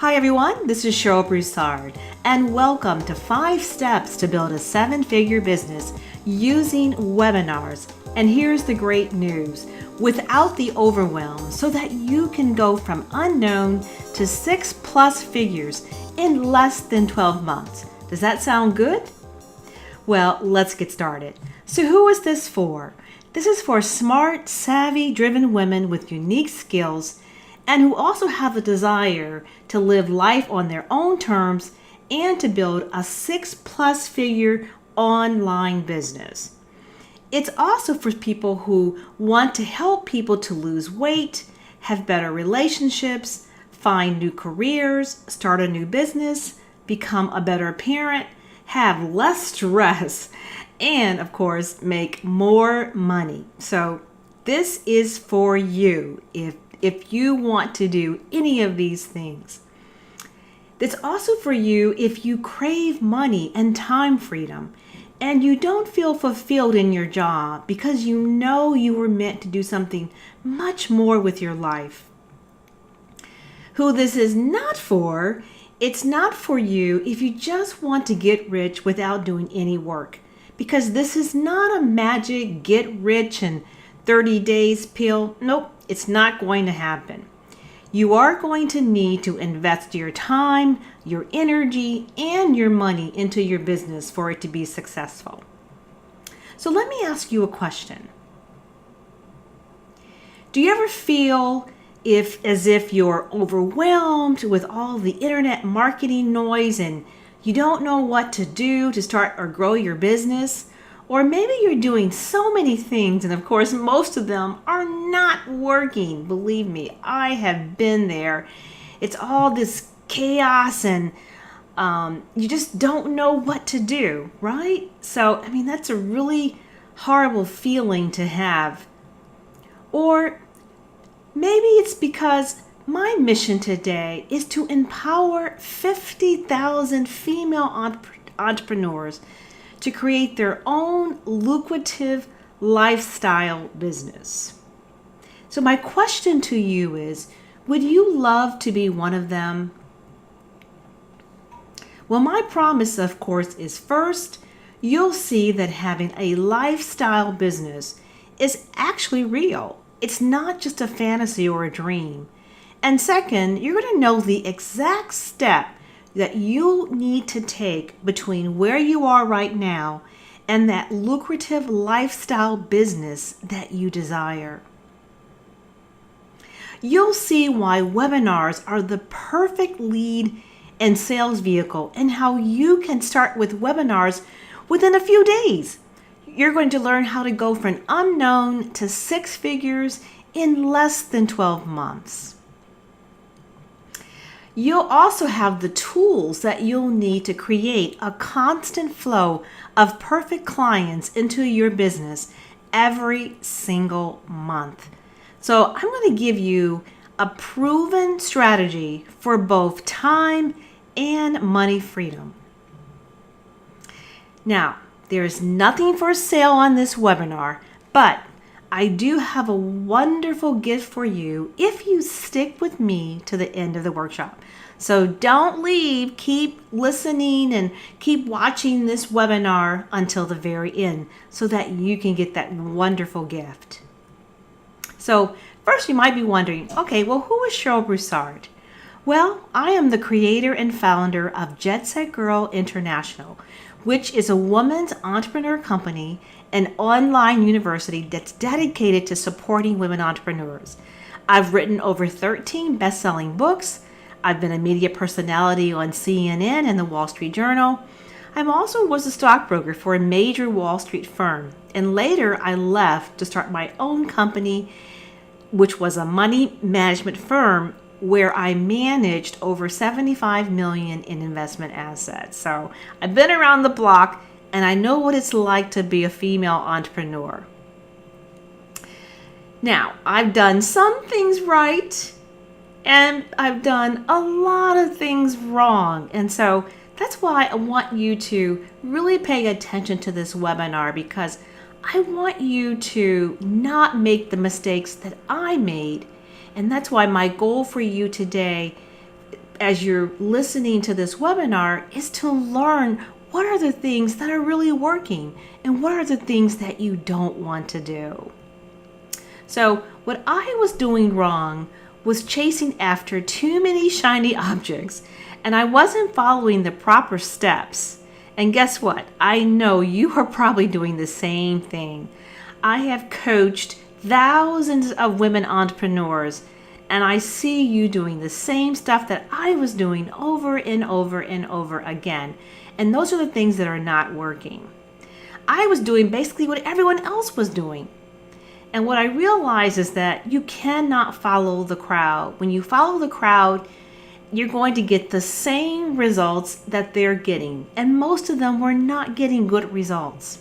Hi everyone, this is Cheryl Broussard, and welcome to 5 Steps to Build a 7-Figure Business using webinars. And here's the great news, without the overwhelm, so that you can go from unknown to 6+ figures in less than 12 months. Does that sound good? Well, let's get started. So who is this for? This is for smart, savvy, driven women with unique skills and who also have a desire to live life on their own terms and to build a 6+ figure online business. It's also for people who want to help people to lose weight, have better relationships, find new careers, start a new business, become a better parent, have less stress, and of course, make more money. So this is for you if you want to do any of these things. It's also for you if you crave money and time freedom and you don't feel fulfilled in your job because you know you were meant to do something much more with your life. Who this is not for, it's not for you if you just want to get rich without doing any work, because this is not a magic get rich in 30 days pill. Nope, it's not going to happen. You are going to need to invest your time, your energy, and your money into your business for it to be successful. So let me ask you a question. Do you ever feel as if you're overwhelmed with all the internet marketing noise and you don't know what to do to start or grow your business? Or maybe you're doing so many things, and of course, most of them are not working. Believe me, I have been there. It's all this chaos, and you just don't know what to do, right? So, that's a really horrible feeling to have. Or maybe it's because my mission today is to empower 50,000 female entrepreneurs to create their own lucrative lifestyle business. So my question to you is, would you love to be one of them? Well, my promise, of course, is first, you'll see that having a lifestyle business is actually real. It's not just a fantasy or a dream. And second, you're going to know the exact step that you need to take between where you are right now and that lucrative lifestyle business that you desire. You'll see why webinars are the perfect lead and sales vehicle and how you can start with webinars within a few days. You're going to learn how to go from unknown to 6 figures in less than 12 months. You'll also have the tools that you'll need to create a constant flow of perfect clients into your business every single month. So I'm going to give you a proven strategy for both time and money freedom. Now, there's nothing for sale on this webinar, but I do have a wonderful gift for you if you stick with me to the end of the workshop. So don't leave, keep listening and keep watching this webinar until the very end so that you can get that wonderful gift. So first you might be wondering, okay, well, who is Cheryl Broussard? Well, I am the creator and founder of Jet Set Girl International, which is a women's entrepreneur company, an online university that's dedicated to supporting women entrepreneurs. I've written over 13 best-selling books. I've been a media personality on CNN and the Wall Street Journal. I also was a stockbroker for a major Wall Street firm, and later I left to start my own company, which was a money management firm where I managed over $75 million in investment assets. So I've been around the block and I know what it's like to be a female entrepreneur. Now, I've done some things right and I've done a lot of things wrong. And so that's why I want you to really pay attention to this webinar, because I want you to not make the mistakes that I made. And that's why my goal for you today as you're listening to this webinar is to learn what are the things that are really working and what are the things that you don't want to do. So what I was doing wrong was chasing after too many shiny objects, and I wasn't following the proper steps. And guess what? I know you are probably doing the same thing. I have coached thousands of women entrepreneurs, and I see you doing the same stuff that I was doing over and over and over again. And those are the things that are not working. I was doing basically what everyone else was doing. And what I realized is that you cannot follow the crowd. When you follow the crowd, you're going to get the same results that they're getting. And most of them were not getting good results.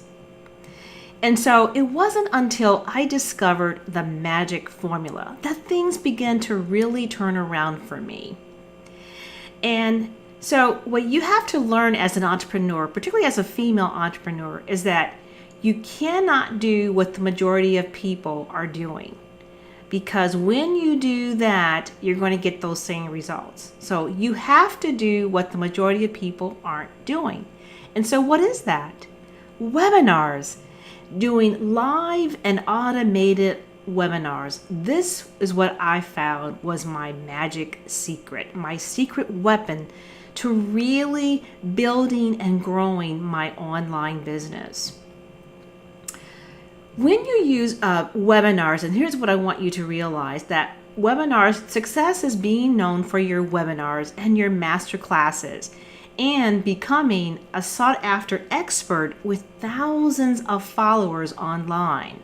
And so it wasn't until I discovered the magic formula that things began to really turn around for me. And so what you have to learn as an entrepreneur, particularly as a female entrepreneur, is that you cannot do what the majority of people are doing. Because when you do that, you're going to get those same results. So you have to do what the majority of people aren't doing. And so what is that? Webinars. Doing live and automated webinars. This is what I found was my magic secret, my secret weapon to really building and growing my online business. When you use webinars, and here's what I want you to realize, that webinars, success is being known for your webinars and your master classes and becoming a sought after expert with thousands of followers online.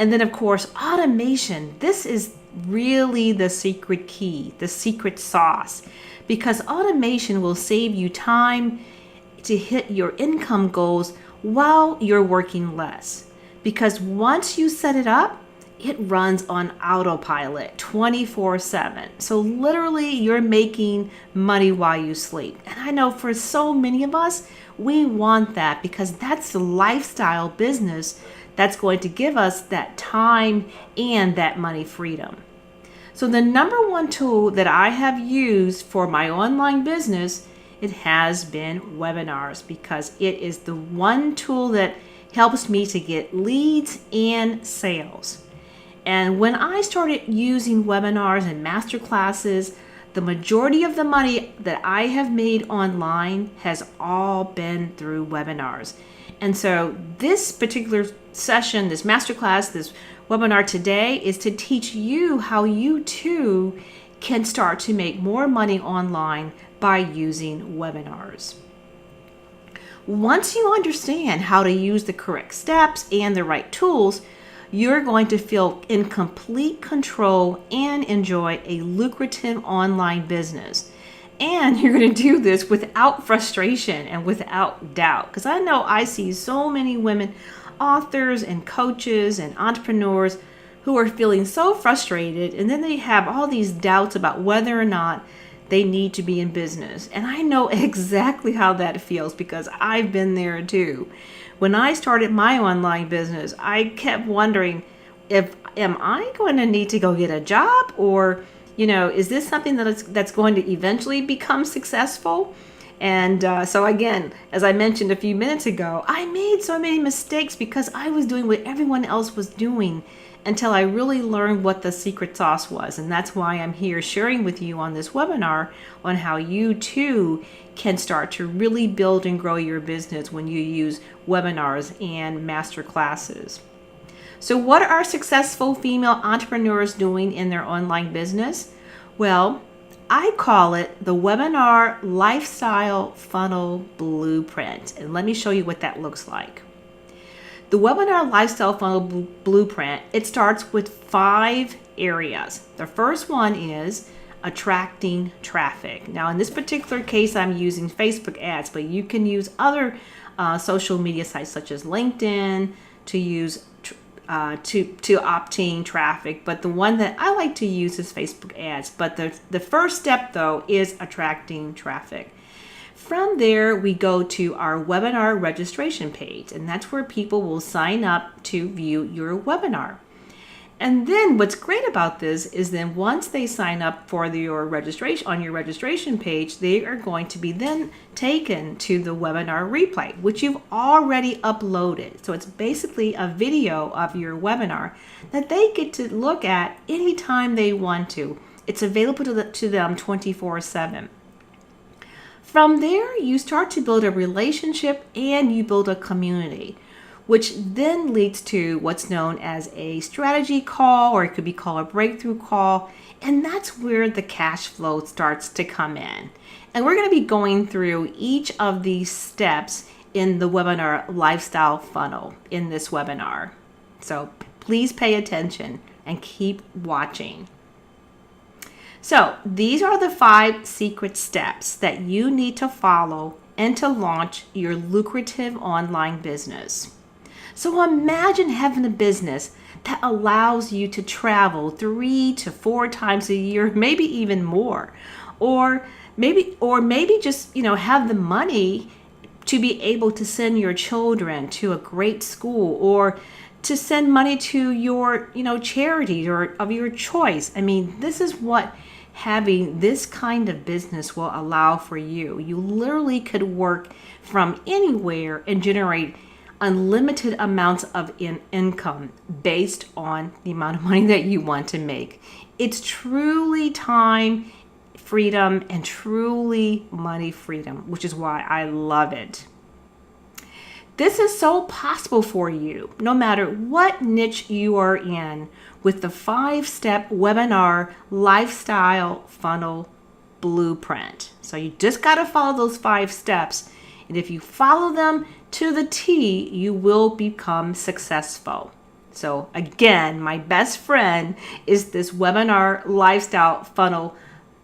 And then of course, automation. This is really the secret key, the secret sauce, because automation will save you time to hit your income goals while you're working less. Because once you set it up, it runs on autopilot 24/7. So literally you're making money while you sleep. And I know for so many of us, we want that because that's the lifestyle business that's going to give us that time and that money freedom. So the number one tool that I have used for my online business, it has been webinars, because it is the one tool that helps me to get leads and sales. And when I started using webinars and master classes, the majority of the money that I have made online has all been through webinars. And so this particular session, this masterclass, this webinar today is to teach you how you too can start to make more money online by using webinars. Once you understand how to use the correct steps and the right tools, you're going to feel in complete control and enjoy a lucrative online business. And you're going to do this without frustration and without doubt. Because I know I see so many women, authors and coaches and entrepreneurs who are feeling so frustrated, and then they have all these doubts about whether or not they need to be in business. And I know exactly how that feels because I've been there too. When I started my online business, I kept wondering, am I going to need to go get a job, or is this something that's going to eventually become successful? And so again, as I mentioned a few minutes ago, I made so many mistakes because I was doing what everyone else was doing until I really learned what the secret sauce was. And that's why I'm here sharing with you on this webinar on how you too can start to really build and grow your business when you use webinars and master classes. So what are successful female entrepreneurs doing in their online business? Well, I call it the Webinar Lifestyle Funnel Blueprint. And let me show you what that looks like. The Webinar Lifestyle Funnel Blueprint, it starts with 5 areas. The first one is attracting traffic. Now, in this particular case, I'm using Facebook ads, but you can use other social media sites such as LinkedIn to use to obtain traffic. But the one that I like to use is Facebook ads. But the first step, though, is attracting traffic. From there, we go to our webinar registration page, and that's where people will sign up to view your webinar. And then what's great about this is then once they sign up for your registration on your registration page, they are going to be then taken to the webinar replay, which you've already uploaded. So it's basically a video of your webinar that they get to look at anytime they want to. It's available to them 24/7. From there, you start to build a relationship and you build a community, which then leads to what's known as a strategy call, or it could be called a breakthrough call. And that's where the cash flow starts to come in. And we're going to be going through each of these steps in the webinar lifestyle funnel in this webinar. So please pay attention and keep watching. So these are the 5 secret steps that you need to follow and to launch your lucrative online business. So imagine having a business that allows you to travel 3 to 4 times a year, maybe even more, or maybe just, have the money to be able to send your children to a great school, or to send money to your, charity or of your choice. I mean, this is what having this kind of business will allow for you. You literally could work from anywhere and generate unlimited amounts of income based on the amount of money that you want to make. It's truly time freedom and truly money freedom, which is why I love it. This is so possible for you, no matter what niche you are in, with the 5-step webinar lifestyle funnel blueprint. So you just got to follow those 5 steps. And if you follow them to the T, you will become successful. So again, my best friend is this webinar lifestyle funnel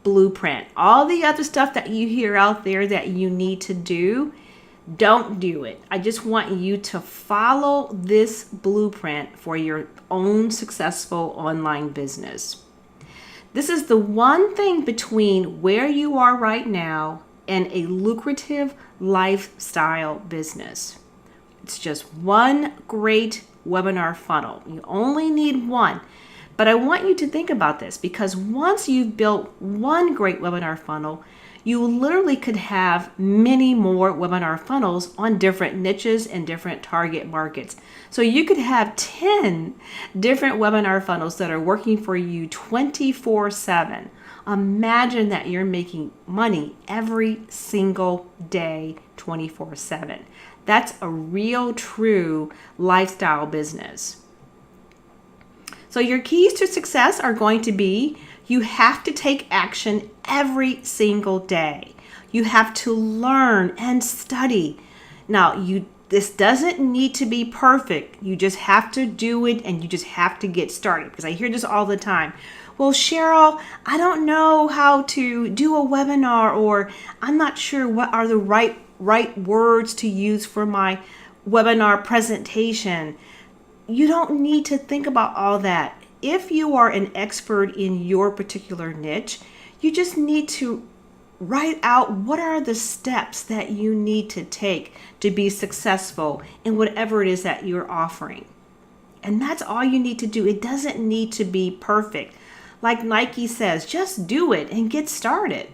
blueprint. All the other stuff that you hear out there that you need to do, don't do it. I just want you to follow this blueprint for your own successful online business. This is the one thing between where you are right now and a lucrative lifestyle business. It's just one great webinar funnel. You only need one. But I want you to think about this, because once you've built one great webinar funnel, you literally could have many more webinar funnels on different niches and different target markets. So you could have 10 different webinar funnels that are working for you 24/7. Imagine that you're making money every single day, 24/7. That's a real, true lifestyle business. So your keys to success are going to be, you have to take action every single day. You have to learn and study. Now, this doesn't need to be perfect. You just have to do it, and you just have to get started. Because I hear this all the time. Well, Cheryl, I don't know how to do a webinar, or I'm not sure what are the right words to use for my webinar presentation. You don't need to think about all that. If you are an expert in your particular niche, you just need to write out what are the steps that you need to take to be successful in whatever it is that you're offering. And that's all you need to do. It doesn't need to be perfect. Like Nike says, just do it and get started.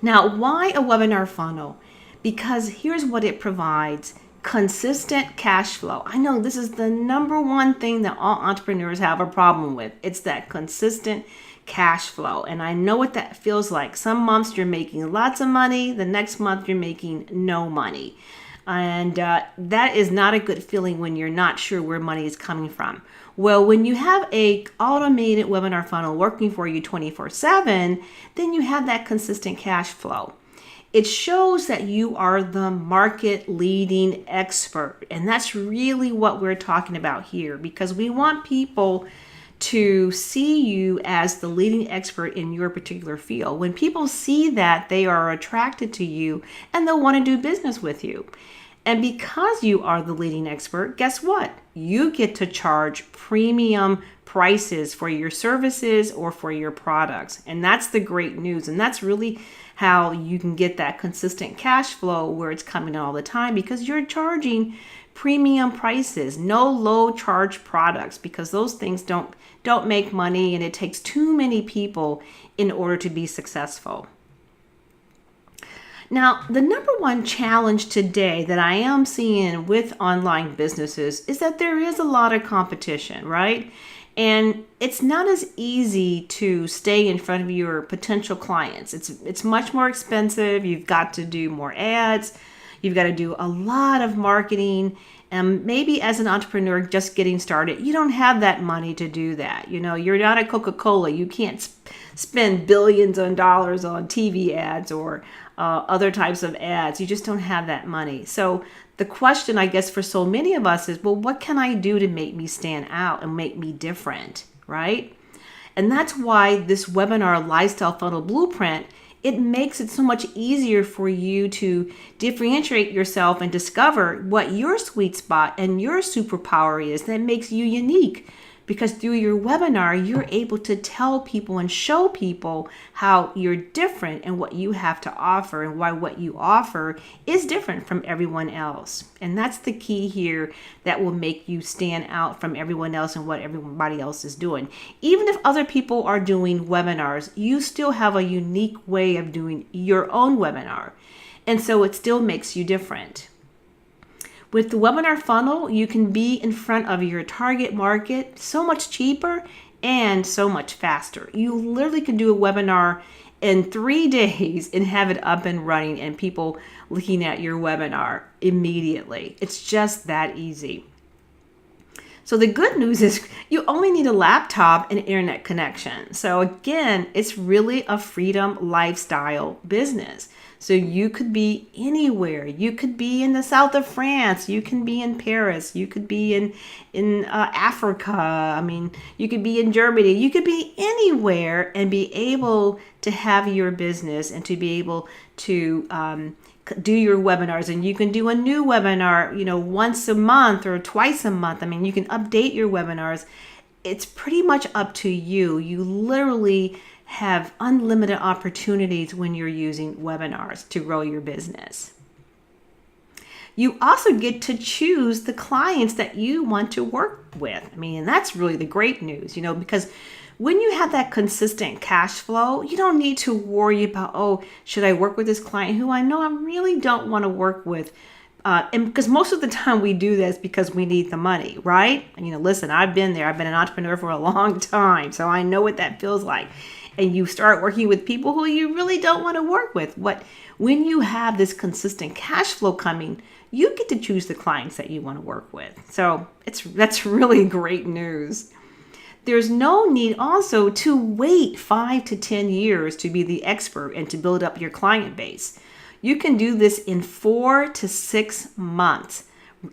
Now, why a webinar funnel? Because here's what it provides. Consistent cash flow. I know this is the number one thing that all entrepreneurs have a problem with. It's that consistent cash flow. And I know what that feels like. Some months you're making lots of money. The next month you're making no money. And that is not a good feeling when you're not sure where money is coming from. Well, when you have a automated webinar funnel working for you 24/7, then you have that consistent cash flow. It shows that you are the market leading expert. And that's really what we're talking about here, because we want people to see you as the leading expert in your particular field. When people see that, they are attracted to you and they'll want to do business with you. And because you are the leading expert, guess what? You get to charge premium prices for your services or for your products. And that's the great news. And that's really how you can get that consistent cash flow where it's coming in all the time, because you're charging premium prices, no low charge products, because those things don't make money, and it takes too many people in order to be successful. Now, the number one challenge today that I am seeing with online businesses is that there is a lot of competition, right? And it's not as easy to stay in front of your potential clients. It's much more expensive. You've got to do more ads. You've got to do a lot of marketing. And maybe as an entrepreneur just getting started, you don't have that money to do that. You're not a Coca-Cola. You can't spend billions of dollars on TV ads or other types of ads. You just don't have that money. So the question, I guess, for so many of us is, well, what can I do to make me stand out and make me different, right? And that's why this webinar Lifestyle Funnel Blueprint, it makes it so much easier for you to differentiate yourself and discover what your sweet spot and your superpower is that makes you unique. Because through your webinar, you're able to tell people and show people how you're different and what you have to offer and why what you offer is different from everyone else. And that's the key here that will make you stand out from everyone else and what everybody else is doing. Even if other people are doing webinars, you still have a unique way of doing your own webinar. And so it still makes you different. With the webinar funnel, you can be in front of your target market so much cheaper and so much faster. You literally can do a webinar in 3 days and have it up and running and people looking at your webinar immediately. It's just that easy. So the good news is you only need a laptop and internet connection. So again, it's really a freedom lifestyle business. So you could be anywhere. You could be in the south of France. You can be in Paris. You could be in Africa. I mean, you could be in Germany. You could be anywhere and be able to have your business and to be able to do your webinars. And you can do a new webinar, once a month or twice a month. I mean, you can update your webinars. It's pretty much up to you. You literally have unlimited opportunities when you're using webinars to grow your business. You also get to choose the clients that you want to work with. I mean, and that's really the great news, because when you have that consistent cash flow, you don't need to worry about, should I work with this client who I know I really don't want to work with? And because most of the time we do this because we need the money, right? And listen, I've been there. I've been an entrepreneur for a long time, so I know what that feels like. And you start working with people who you really don't want to work with. When you have this consistent cash flow coming, you get to choose the clients that you want to work with. So that's really great news. There's no need also to wait 5 to 10 years to be the expert and to build up your client base. You can do this in 4 to 6 months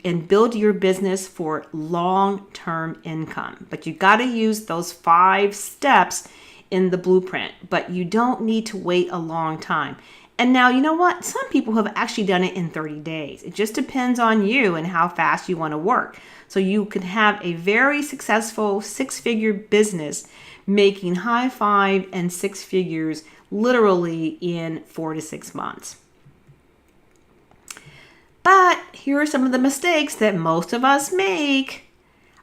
and build your business for long-term income. But you got to use those 5 steps in the blueprint, but you don't need to wait a long time. And now, you know what? Some people have actually done it in 30 days. It just depends on you and how fast you want to work. So you can have a very successful 6-figure business making high 5 and 6 figures literally in 4 to 6 months. But here are some of the mistakes that most of us make.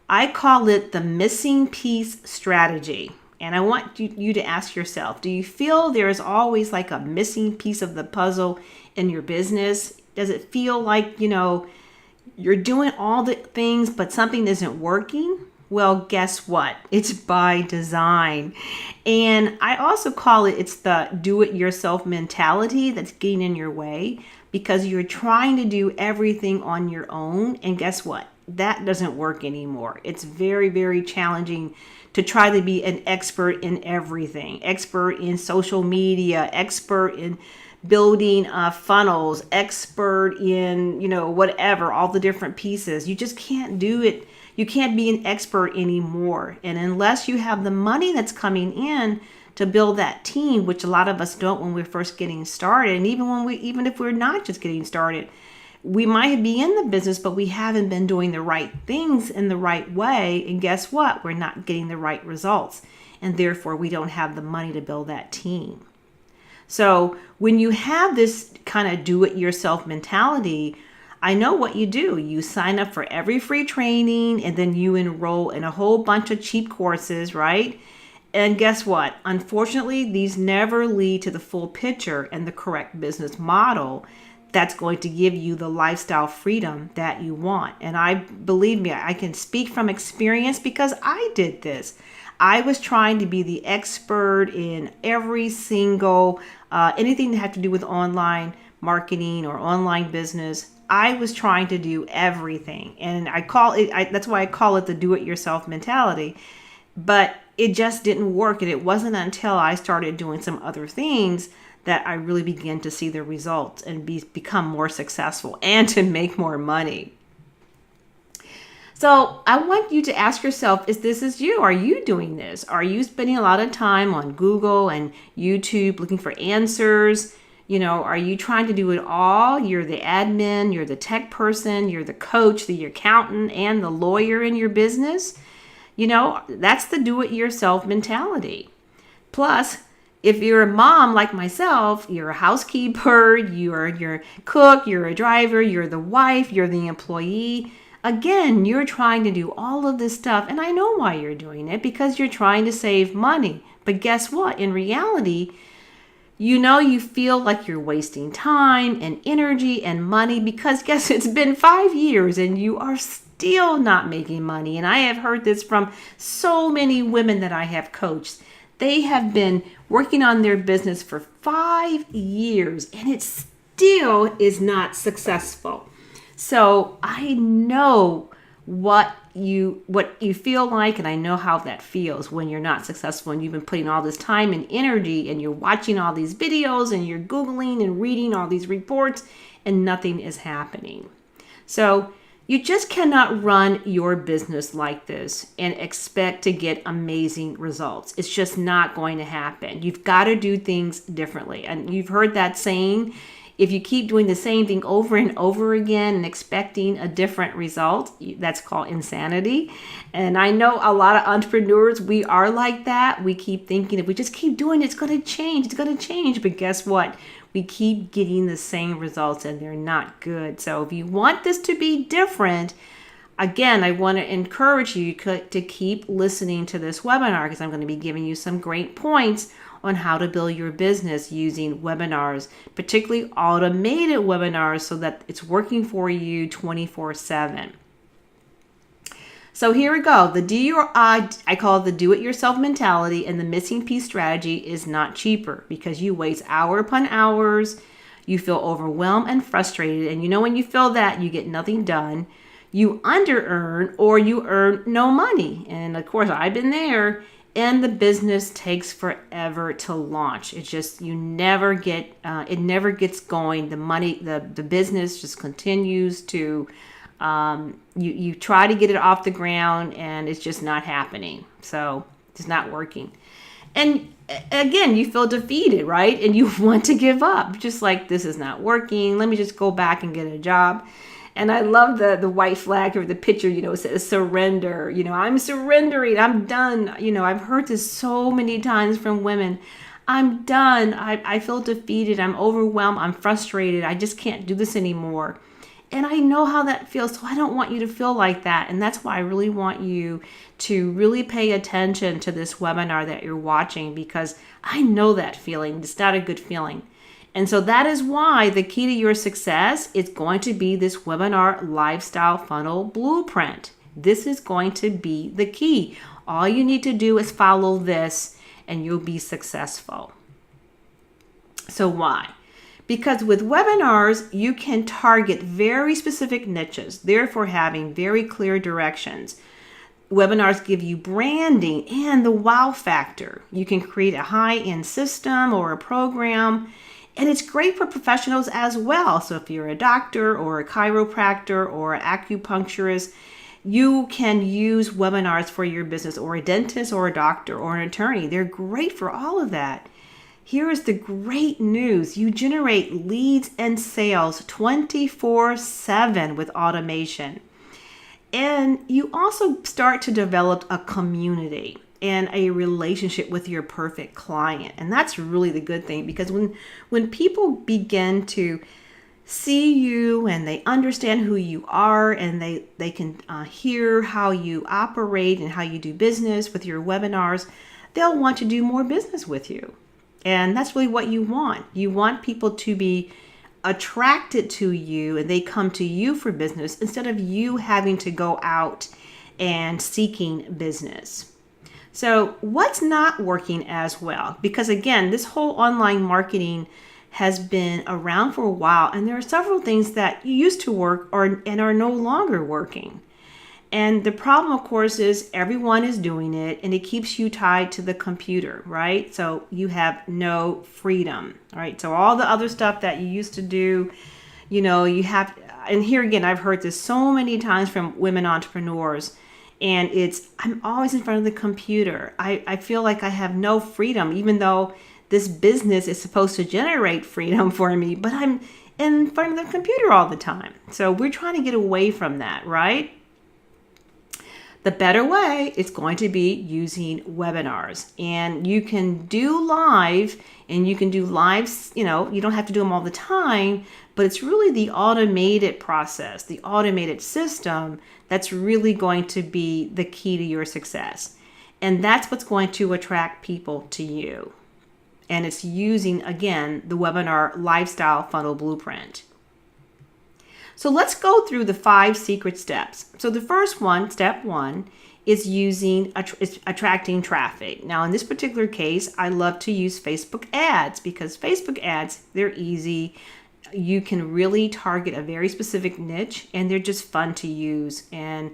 I call it the missing piece strategy. And I want you to ask yourself, do you feel there's always like a missing piece of the puzzle in your business? Does it feel like, you're doing all the things, but something isn't working? Well, guess what? It's by design. And I also call it's the do-it-yourself mentality that's getting in your way because you're trying to do everything on your own. And guess what? That doesn't work anymore. It's very, very challenging to try to be an expert in everything, expert in social media, expert in building funnels, expert in, whatever, all the different pieces. You just can't do it. You can't be an expert anymore. And unless you have the money that's coming in to build that team, which a lot of us don't when we're first getting started, and even if we're not just getting started, we might be in the business, but we haven't been doing the right things in the right way. And guess what? We're not getting the right results. And therefore, we don't have the money to build that team. So when you have this kind of do-it-yourself mentality, I know what you do. You sign up for every free training and then you enroll in a whole bunch of cheap courses, right? And guess what? Unfortunately, these never lead to the full picture and the correct business model that's going to give you the lifestyle freedom that you want. And believe me, I can speak from experience because I did this. I was trying to be the expert in every single anything that had to do with online marketing or online business. I was trying to do everything, and that's why I call it the do-it-yourself mentality. But it just didn't work, and it wasn't until I started doing some other things that I really began to see the results and become more successful and to make more money. So I want you to ask yourself, is you? Are you doing this? Are you spending a lot of time on Google and YouTube looking for answers? Are you trying to do it all? You're the admin, you're the tech person, you're the coach, the accountant, and the lawyer in your business. That's the do-it-yourself mentality. Plus, if you're a mom like myself, you're a housekeeper, you're your cook, you're a driver, you're the wife, you're the employee. Again, you're trying to do all of this stuff, and I know why you're doing it, because you're trying to save money. But guess what? In reality, you feel like you're wasting time and energy and money because guess it's been 5 years and you are still not making money. And I have heard this from so many women that I have coached. They have been working on their business for 5 years and it still is not successful. So I know what you feel like, and I know how that feels when you're not successful and you've been putting all this time and energy and you're watching all these videos and you're Googling and reading all these reports and nothing is happening. So you just cannot run your business like this and expect to get amazing results. It's just not going to happen. You've got to do things differently. And you've heard that saying, if you keep doing the same thing over and over again and expecting a different result, that's called insanity. And I know a lot of entrepreneurs, we are like that. We keep thinking if we just keep doing it, it's going to change. It's going to change. But guess what? We keep getting the same results and they're not good. So if you want this to be different, again, I want to encourage you to keep listening to this webinar because I'm going to be giving you some great points on how to build your business using webinars, particularly automated webinars so that it's working for you 24/7. So here we go. I call it the do-it-yourself mentality, and the missing piece strategy is not cheaper because you waste hour upon hours. You feel overwhelmed and frustrated. And when you feel that, you get nothing done. You under-earn or you earn no money. And of course, I've been there. And the business takes forever to launch. It's just, it never gets going. The money, the business just continues to, you try to get it off the ground and it's just not happening. So it's not working. And again, you feel defeated, right? And you want to give up. Just like, this is not working. Let me just go back and get a job. And I love the white flag or the picture, it says surrender. I'm surrendering. I'm done. I've heard this so many times from women. I'm done. I feel defeated. I'm overwhelmed. I'm frustrated. I just can't do this anymore. And I know how that feels. So I don't want you to feel like that. And that's why I really want you to really pay attention to this webinar that you're watching because I know that feeling. It's not a good feeling. And so that is why the key to your success is going to be this webinar lifestyle funnel blueprint. This is going to be the key. All you need to do is follow this and you'll be successful. So why? Because with webinars, you can target very specific niches, therefore having very clear directions. Webinars give you branding and the wow factor. You can create a high-end system or a program. And it's great for professionals as well. So if you're a doctor or a chiropractor or an acupuncturist, you can use webinars for your business, or a dentist or a doctor or an attorney. They're great for all of that. Here is the great news. You generate leads and sales 24/7 with automation. And you also start to develop a community and a relationship with your perfect client. And that's really the good thing, because when people begin to see you and they understand who you are, and they can hear how you operate and how you do business with your webinars, they'll want to do more business with you. And that's really what you want. You want people to be attracted to you and they come to you for business instead of you having to go out and seeking business. So what's not working as well? Because again, this whole online marketing has been around for a while, and there are several things that used to work and are no longer working. And the problem, of course, is everyone is doing it and it keeps you tied to the computer, right? So you have no freedom, right? So all the other stuff that you used to do, you have, and here again, I've heard this so many times from women entrepreneurs, and I'm always in front of the computer. I feel like I have no freedom, even though this business is supposed to generate freedom for me, but I'm in front of the computer all the time. So we're trying to get away from that, right? The better way is going to be using webinars, and you can do live, and you can do lives, you don't have to do them all the time, but it's really the automated process, the automated system that's really going to be the key to your success. And that's what's going to attract people to you. And it's using, again, the webinar lifestyle funnel blueprint. So let's go through the 5 secret steps. So the first one, step 1, is attracting traffic. Now in this particular case, I love to use Facebook ads because Facebook ads, they're easy. You can really target a very specific niche, and they're just fun to use and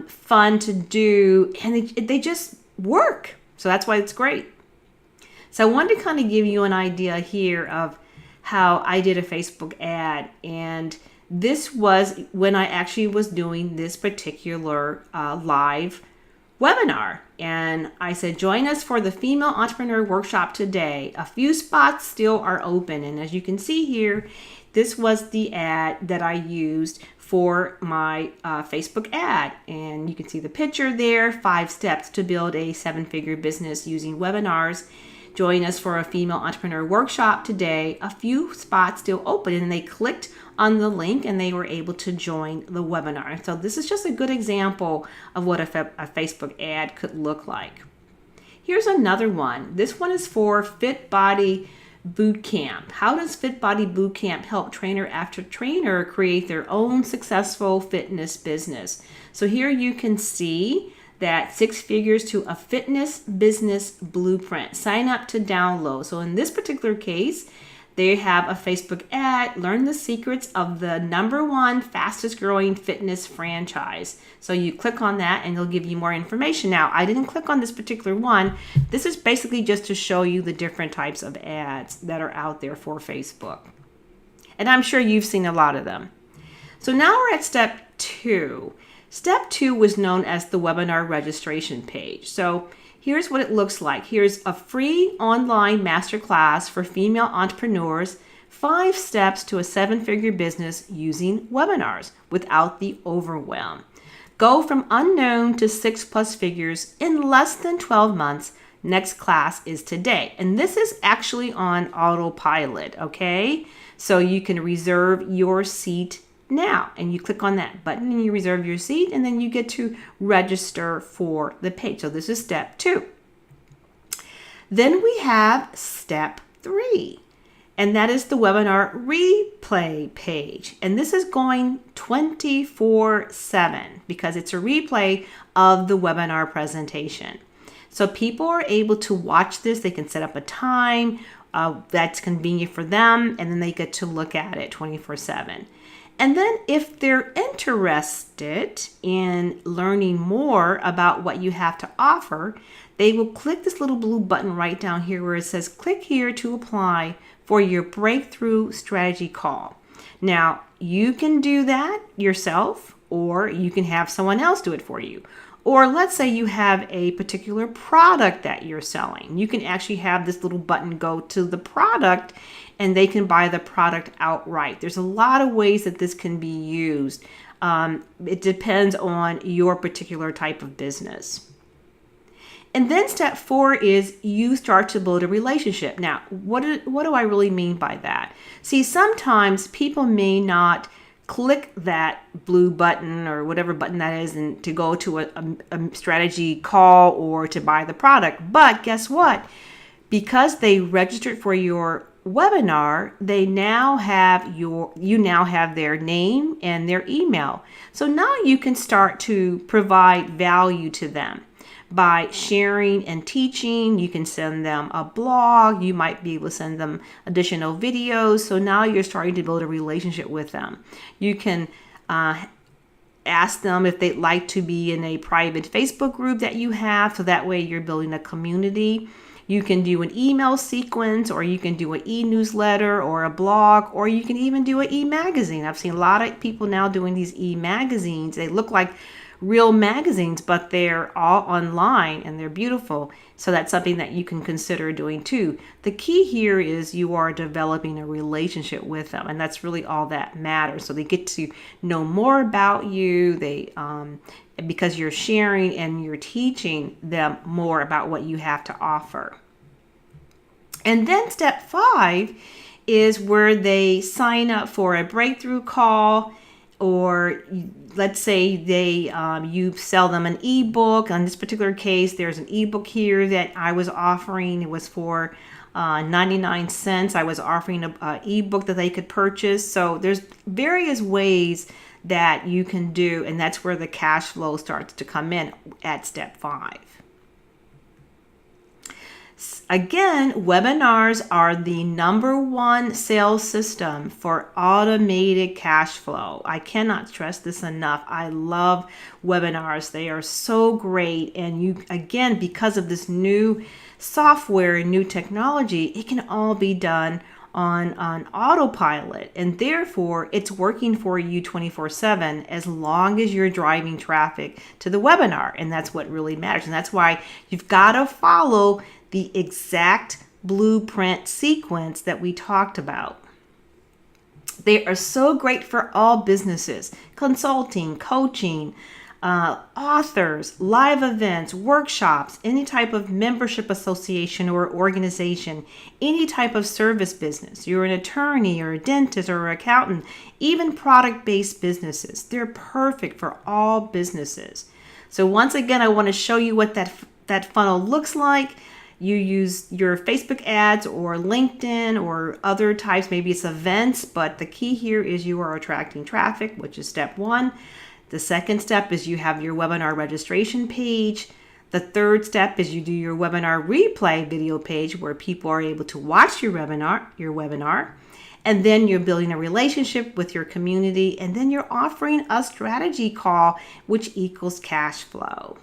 fun to do, and they just work. So that's why it's great. So I wanted to kind of give you an idea here of how I did a Facebook ad, and this was when I actually was doing this particular live webinar. And I said, join us for the Female Entrepreneur Workshop today. A few spots still are open. And as you can see here, this was the ad that I used for my Facebook ad. And you can see the picture there, 5 steps to build a 7-figure business using webinars. Join us for a Female Entrepreneur Workshop today. A few spots still open, and they clicked on the link and they were able to join the webinar. So this is just a good example of what a Facebook ad could look like. Here's another one. This one is for Fit Body Bootcamp. How does Fit Body Bootcamp help trainer after trainer create their own successful fitness business? So here you can see that 6 figures to a fitness business blueprint. Sign up to download. So in this particular case, they have a Facebook ad, learn the secrets of the #1 fastest growing fitness franchise. So you click on that and it'll give you more information. Now, I didn't click on this particular one. This is basically just to show you the different types of ads that are out there for Facebook. And I'm sure you've seen a lot of them. So now we're at step 2. Step 2 was known as the webinar registration page. So here's what it looks like. Here's a free online masterclass for female entrepreneurs, 5 steps to a 7-figure business using webinars without the overwhelm. Go from unknown to 6+ figures in less than 12 months. Next class is today. And this is actually on Autopilot, okay? So you can reserve your seat now, and you click on that button and you reserve your seat, and then you get to register for the page. So this is step 2. Then we have step 3, and that is the webinar replay page. And this is going 24/7 because it's a replay of the webinar presentation. So people are able to watch this. They can set up a time that's convenient for them, and then they get to look at it 24/7. And then if they're interested in learning more about what you have to offer, they will click this little blue button right down here where it says, click here to apply for your breakthrough strategy call. Now, you can do that yourself, or you can have someone else do it for you. Or let's say you have a particular product that you're selling. You can actually have this little button go to the product and they can buy the product outright. There's a lot of ways that this can be used. It depends on your particular type of business. And then step 4 is you start to build a relationship. Now, what do I really mean by that? See, sometimes people may not click that blue button or whatever button that is and to go to a strategy call or to buy the product. But guess what? Because they registered for your webinar, you now have their name and their email. So now you can start to provide value to them by sharing and teaching. You can send them a blog. You might be able to send them additional videos. So now you're starting to build a relationship with them. You can ask them if they'd like to be in a private Facebook group that you have. So that way you're building a community. You can do an email sequence, or you can do an e-newsletter or a blog, or you can even do an e-magazine. I've seen a lot of people now doing these e-magazines. They look like real magazines, but they're all online and they're beautiful. So that's something that you can consider doing too. The key here is you are developing a relationship with them, and that's really all that matters. So they get to know more about you. Because you're sharing and you're teaching them more about what you have to offer. And then step 5 is where they sign up for a breakthrough call, or let's say you sell them an ebook. In this particular case, there's an ebook here that I was offering. It was for 99 cents. I was offering an ebook that they could purchase. So there's various ways that you can do, and that's where the cash flow starts to come in at step 5. Again, webinars are the #1 sales system for automated cash flow. I cannot stress this enough. I love webinars. They are so great. And again, because of this new software and new technology, it can all be done on Autopilot, and therefore it's working for you 24/7 as long as you're driving traffic to the webinar. And that's what really matters. And that's why you've got to follow the exact blueprint sequence that we talked about. They are so great for all businesses: consulting, coaching, authors, live events, workshops, any type of membership association or organization, any type of service business. You're an attorney or a dentist or an accountant, even product-based businesses. They're perfect for all businesses. So once again, I want to show you what that funnel looks like. You use your Facebook ads or LinkedIn or other types. Maybe it's events, but the key here is you are attracting traffic, which is step 1. The second step is you have your webinar registration page. The third step is you do your webinar replay video page where people are able to watch your webinar. And then you're building a relationship with your community. And then you're offering a strategy call, which equals cash flow.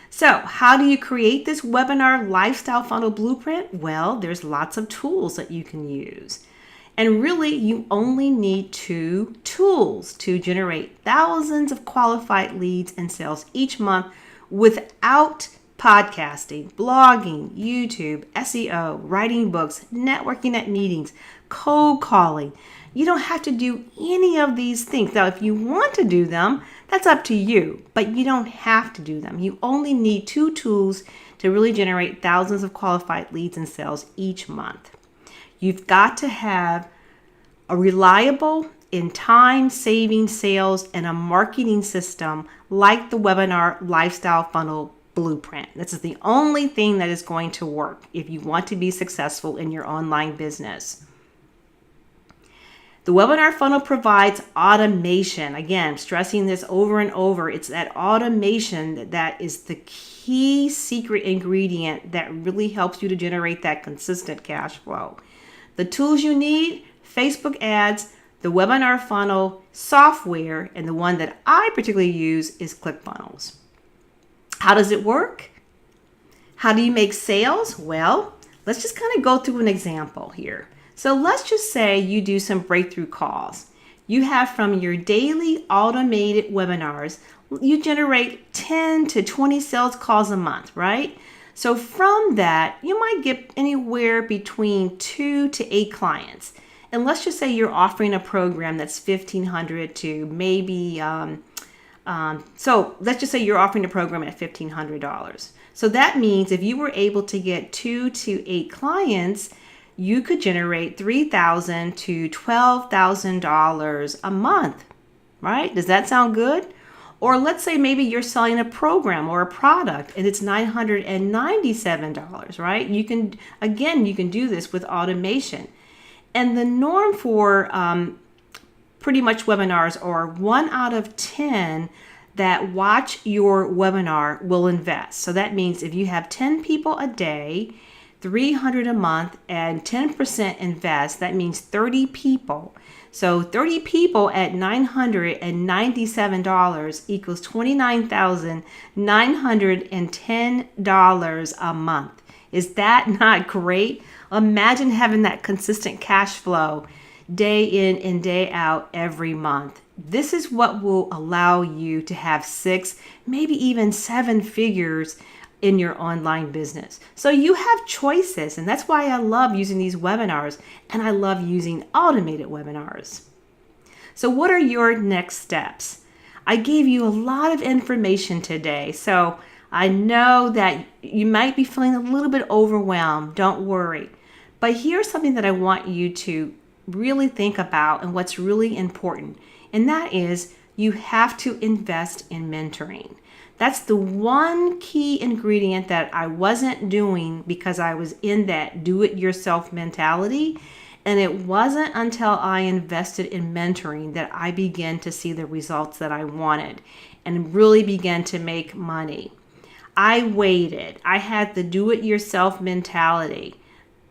So how do you create this webinar lifestyle funnel blueprint? Well, there's lots of tools that you can use. And really, you only need 2 tools to generate thousands of qualified leads and sales each month without podcasting, blogging, YouTube, SEO, writing books, networking at meetings, cold calling. You don't have to do any of these things. Now, if you want to do them, that's up to you, but you don't have to do them. You only need 2 tools to really generate thousands of qualified leads and sales each month. You've got to have a reliable and time-saving sales and a marketing system like the webinar lifestyle funnel blueprint. This is the only thing that is going to work if you want to be successful in your online business. The webinar funnel provides automation. Again, stressing this over and over. It's that automation that is the key secret ingredient that really helps you to generate that consistent cash flow. The tools you need: Facebook ads, the webinar funnel, software, and the one that I particularly use is ClickFunnels. How does it work? How do you make sales? Well, let's just kind of go through an example here. So let's just say you do some breakthrough calls. You have, from your daily automated webinars, you generate 10 to 20 sales calls a month, right? So from that, you might get anywhere between 2 to 8 clients. And let's just say you're offering a program that's $1,500 to maybe, so let's just say you're offering a program at $1,500. So that means if you were able to get 2 to 8 clients, you could generate $3,000 to $12,000 a month, right? Does that sound good? Or let's say maybe you're selling a program or a product and it's $997, right? You can do this with automation. And the norm for pretty much webinars are 1 out of 10 that watch your webinar will invest. So that means if you have 10 people a day, 300 a month, and 10% invest, that means 30 people. So 30 people at $997 equals $29,910 a month. Is that not great? Imagine having that consistent cash flow day in and day out every month. This is what will allow you to have 6, maybe even 7 figures in your online business. So you have choices, and that's why I love using these webinars, and I love using automated webinars. So what are your next steps? I gave you a lot of information today, so I know that you might be feeling a little bit overwhelmed. Don't worry. But here's something that I want you to really think about and what's really important, and that is you have to invest in mentoring. That's the one key ingredient that I wasn't doing because I was in that do-it-yourself mentality. And it wasn't until I invested in mentoring that I began to see the results that I wanted and really began to make money. I waited. I had the do-it-yourself mentality.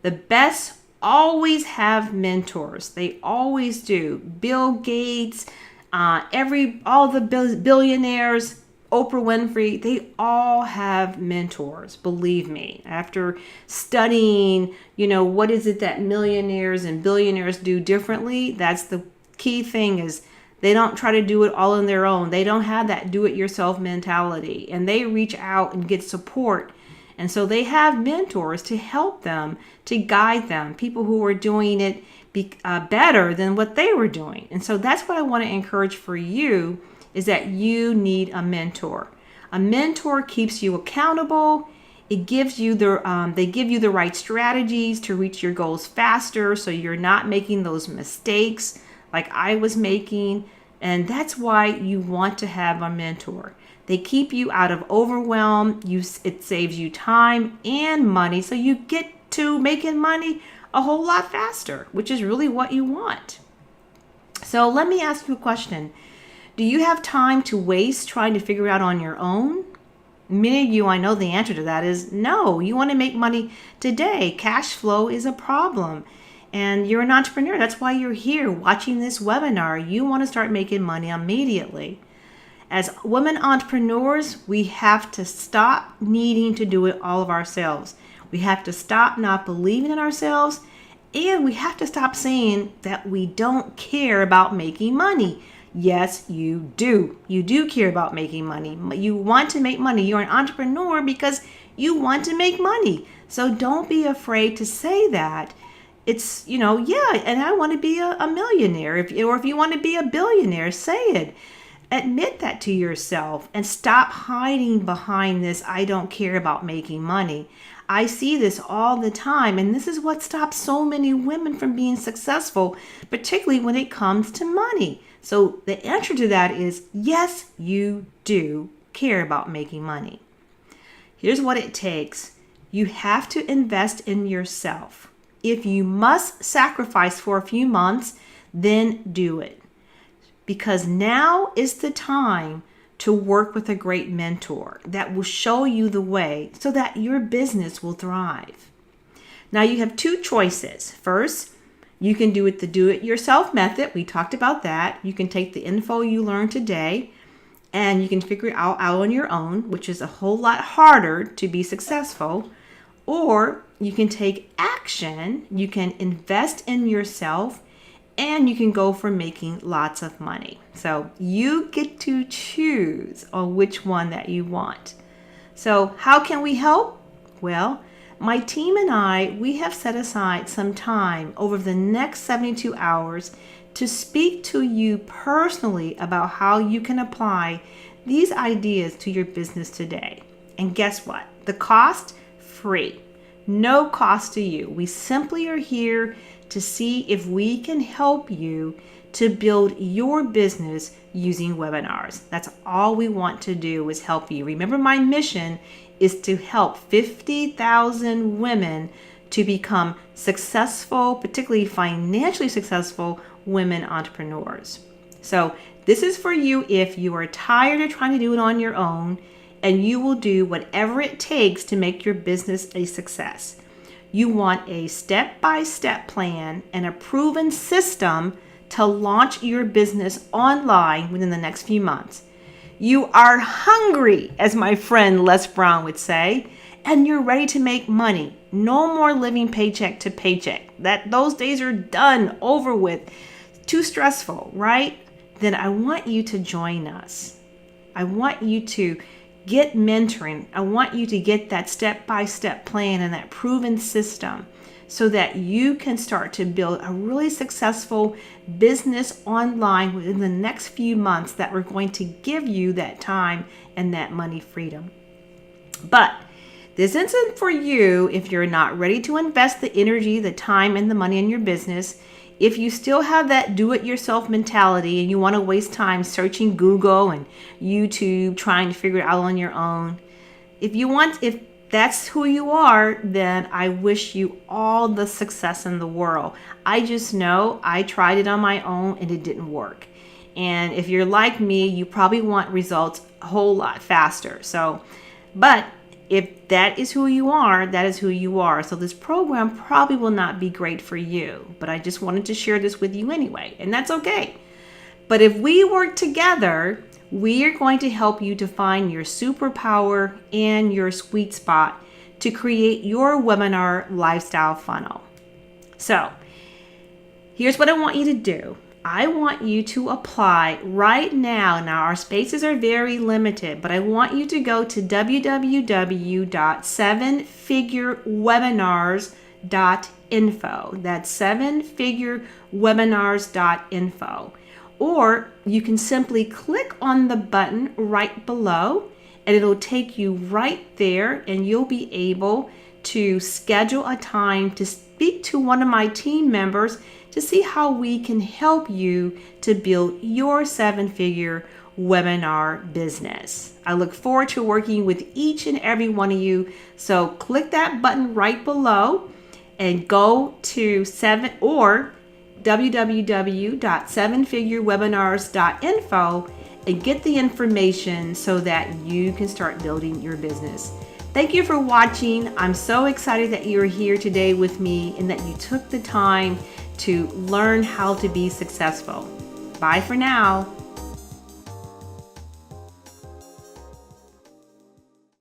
The best always have mentors. They always do. Bill Gates, all the billionaires, Oprah Winfrey, they all have mentors, believe me. After studying, what is it that millionaires and billionaires do differently? That's the key thing, is they don't try to do it all on their own. They don't have that do-it-yourself mentality, and they reach out and get support. And so they have mentors to help them, to guide them, people who are doing it better than what they were doing. And so that's what I want to encourage for you, is that you need a mentor. A mentor keeps you accountable. It gives you they give you the right strategies to reach your goals faster, so you're not making those mistakes like I was making. And that's why you want to have a mentor. They keep you out of overwhelm. It saves you time and money, so you get to making money a whole lot faster, which is really what you want. So let me ask you a question. Do you have time to waste trying to figure out on your own? Many of you, I know the answer to that is no. You want to make money today. Cash flow is a problem. And you're an entrepreneur. That's why you're here watching this webinar. You want to start making money immediately. As women entrepreneurs, we have to stop needing to do it all of ourselves. We have to stop not believing in ourselves, and we have to stop saying that we don't care about making money. Yes, you do. You do care about making money. You want to make money. You're an entrepreneur because you want to make money. So don't be afraid to say that. It's, and I want to be a millionaire. If you want to be a billionaire, say it. Admit that to yourself and stop hiding behind this, I don't care about making money. I see this all the time, and this is what stops so many women from being successful, particularly when it comes to money. So the answer to that is yes, you do care about making money. Here's what it takes. You have to invest in yourself. If you must sacrifice for a few months, then do it. Because now is the time to work with a great mentor that will show you the way so that your business will thrive. Now you have 2 choices. First, you can do it the do-it-yourself method. We talked about that. You can take the info you learned today and you can figure it out on your own, which is a whole lot harder to be successful. Or you can take action. You can invest in yourself, and you can go for making lots of money. So you get to choose on which one that you want. So how can we help? Well, my team and we have set aside some time over the next 72 hours to speak to you personally about how you can apply these ideas to your business today. And guess what? The cost? Free. No cost to you. We simply are here to see if we can help you to build your business using webinars. That's all we want to do is help you. Remember, my mission is to help 50,000 women to become successful, particularly financially successful women entrepreneurs. So this is for you if you are tired of trying to do it on your own, and you will do whatever it takes to make your business a success. You want a step-by-step plan and a proven system to launch your business online within the next few months. You are hungry, as my friend Les Brown would say, and you're ready to make money. No more living paycheck to paycheck. Those days are done, over with. Too stressful, right? Then I want you to join us. I want you to get mentoring. I want you to get that step-by-step plan and that proven system so that you can start to build a really successful business online within the next few months that we're going to give you that time and that money freedom. But this isn't for you if you're not ready to invest the energy, the time, and the money in your business. If you still have that do-it-yourself mentality and you want to waste time searching Google and YouTube, trying to figure it out on your own, if that's who you are, then I wish you all the success in the world. I just know I tried it on my own and it didn't work. And if you're like me, you probably want results a whole lot faster. But if that is who you are, that is who you are. So this program probably will not be great for you, but I just wanted to share this with you anyway, and that's okay. But if we work together, we are going to help you to find your superpower and your sweet spot to create your webinar lifestyle funnel. So here's what I want you to do. I want you to apply right now. Now, our spaces are very limited, but I want you to go to www.sevenfigurewebinars.info. That's sevenfigurewebinars.info. Or you can simply click on the button right below, and it'll take you right there, and you'll be able to schedule a time to speak to one of my team members to see how we can help you to build your seven-figure webinar business. I look forward to working with each and every one of you. So click that button right below and go to www.sevenfigurewebinars.info and get the information so that you can start building your business. Thank you for watching. I'm so excited that you're here today with me and that you took the time to learn how to be successful. Bye for now.